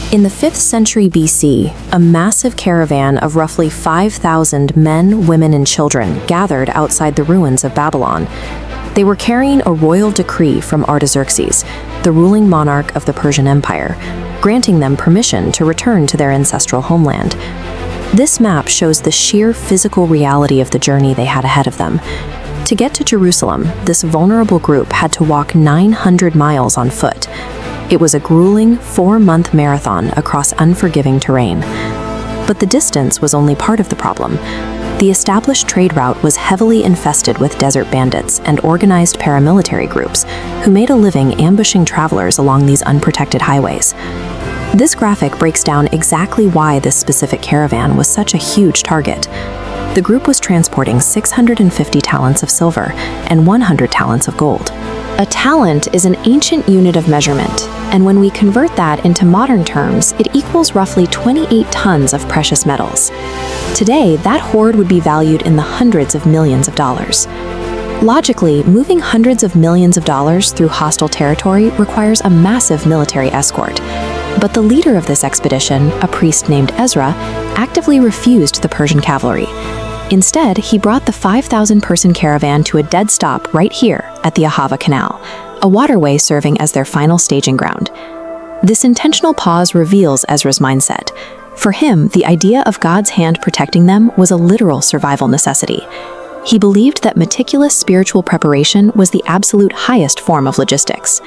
In the 5th century BC, a massive caravan of roughly 5,000 men, women, and children gathered outside the ruins of Babylon. They were carrying a royal decree from Artaxerxes, the ruling monarch of the Persian Empire, granting them permission to return to their ancestral homeland. This map shows the sheer physical reality of the journey they had ahead of them. To get to Jerusalem, this vulnerable group had to walk 900 miles on foot. It was a grueling 4-month marathon across unforgiving terrain. But the distance was only part of the problem. The established trade route was heavily infested with desert bandits and organized paramilitary groups who made a living ambushing travelers along these unprotected highways. This graphic breaks down exactly why this specific caravan was such a huge target. The group was transporting 650 talents of silver and 100 talents of gold. A talent is an ancient unit of measurement, and when we convert that into modern terms, it equals roughly 28 tons of precious metals. Today, that hoard would be valued in the hundreds of millions of dollars. Logically, moving hundreds of millions of dollars through hostile territory requires a massive military escort. But the leader of this expedition, a priest named Ezra, actively refused the Persian cavalry. Instead, he brought the 5,000-person caravan to a dead stop right here at the Ahava Canal, a waterway serving as their final staging ground. This intentional pause reveals Ezra's mindset. For him, the idea of God's hand protecting them was a literal survival necessity. He believed that meticulous spiritual preparation was the absolute highest form of logistics.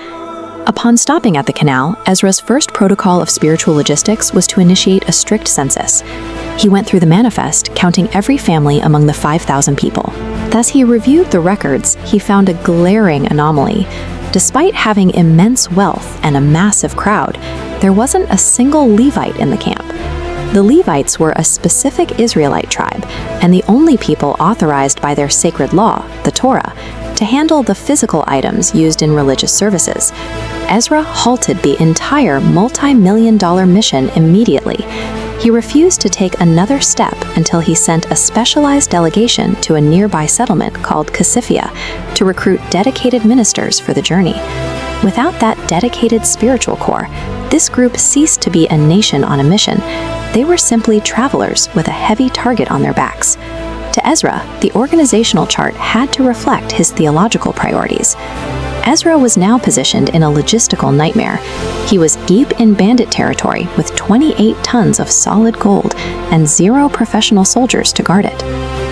Upon stopping at the canal, Ezra's first protocol of spiritual logistics was to initiate a strict census. He went through the manifest, counting every family among the 5,000 people. As he reviewed the records, he found a glaring anomaly. Despite having immense wealth and a massive crowd, there wasn't a single Levite in the camp. The Levites were a specific Israelite tribe, and the only people authorized by their sacred law, the Torah, to handle the physical items used in religious services. Ezra halted the entire multi-million-dollar mission immediately. He refused to take another step until he sent a specialized delegation to a nearby settlement called Cassiphia to recruit dedicated ministers for the journey. Without that dedicated spiritual core, this group ceased to be a nation on a mission. They were simply travelers with a heavy target on their backs. To Ezra, the organizational chart had to reflect his theological priorities. Ezra was now positioned in a logistical nightmare. He was deep in bandit territory with 28 tons of solid gold and 0 professional soldiers to guard it.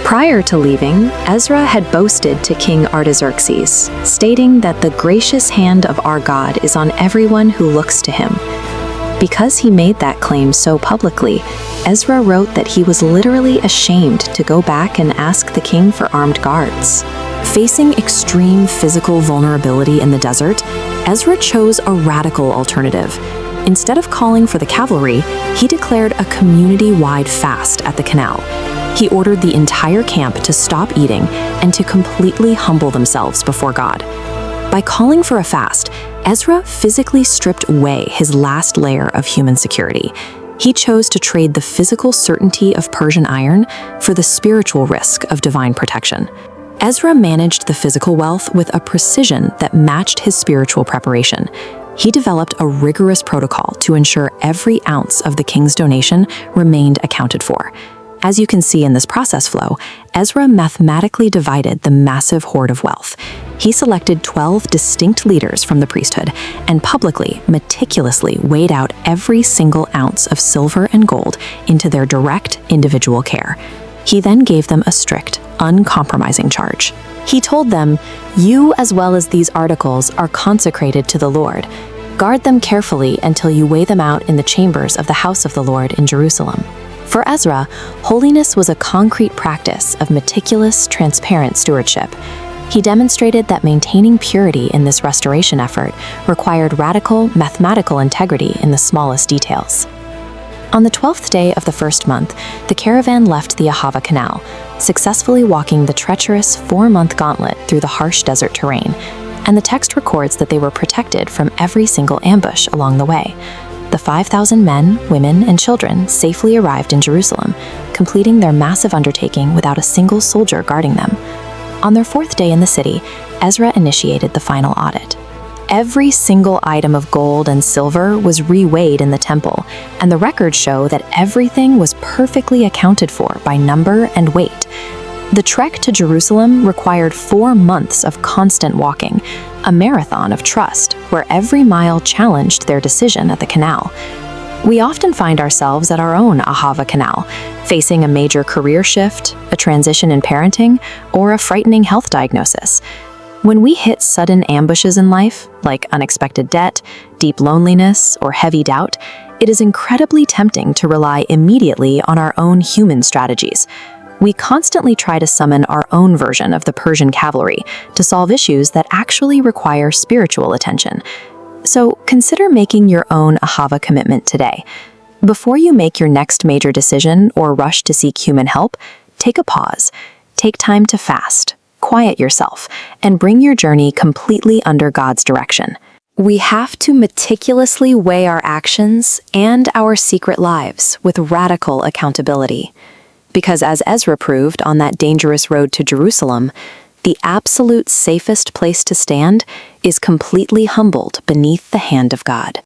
Prior to leaving, Ezra had boasted to King Artaxerxes, stating that the gracious hand of our God is on everyone who looks to him. Because he made that claim so publicly, Ezra wrote that he was literally ashamed to go back and ask the king for armed guards. Facing extreme physical vulnerability in the desert, Ezra chose a radical alternative. Instead of calling for the cavalry, he declared a community-wide fast at the canal. He ordered the entire camp to stop eating and to completely humble themselves before God. By calling for a fast, Ezra physically stripped away his last layer of human security. He chose to trade the physical certainty of Persian iron for the spiritual risk of divine protection. Ezra managed the physical wealth with a precision that matched his spiritual preparation. He developed a rigorous protocol to ensure every ounce of the king's donation remained accounted for. As you can see in this process flow, Ezra mathematically divided the massive hoard of wealth. He selected 12 distinct leaders from the priesthood and publicly, meticulously weighed out every single ounce of silver and gold into their direct individual care. He then gave them a strict, uncompromising charge. He told them, "You, as well as these articles, are consecrated to the Lord. Guard them carefully until you weigh them out in the chambers of the house of the Lord in Jerusalem." For Ezra, holiness was a concrete practice of meticulous, transparent stewardship. He demonstrated that maintaining purity in this restoration effort required radical, mathematical integrity in the smallest details. On the 12th day of the first month, the caravan left the Ahava Canal, successfully walking the treacherous 4-month gauntlet through the harsh desert terrain, and the text records that they were protected from every single ambush along the way. The 5,000 men, women, and children safely arrived in Jerusalem, completing their massive undertaking without a single soldier guarding them. On their 4th day in the city, Ezra initiated the final audit. Every single item of gold and silver was reweighed in the temple, and the records show that everything was perfectly accounted for by number and weight. The trek to Jerusalem required 4 months of constant walking, a marathon of trust where every mile challenged their decision at the canal. We often find ourselves at our own Ahava canal, facing a major career shift, a transition in parenting, or a frightening health diagnosis. When we hit sudden ambushes in life, like unexpected debt, deep loneliness, or heavy doubt, it is incredibly tempting to rely immediately on our own human strategies. We constantly try to summon our own version of the Persian cavalry to solve issues that actually require spiritual attention. So consider making your own Ahava commitment today. Before you make your next major decision or rush to seek human help, take a pause. Take time to fast, quiet yourself, and bring your journey completely under God's direction. We have to meticulously weigh our actions and our secret lives with radical accountability. Because as Ezra proved on that dangerous road to Jerusalem, the absolute safest place to stand is completely humbled beneath the hand of God.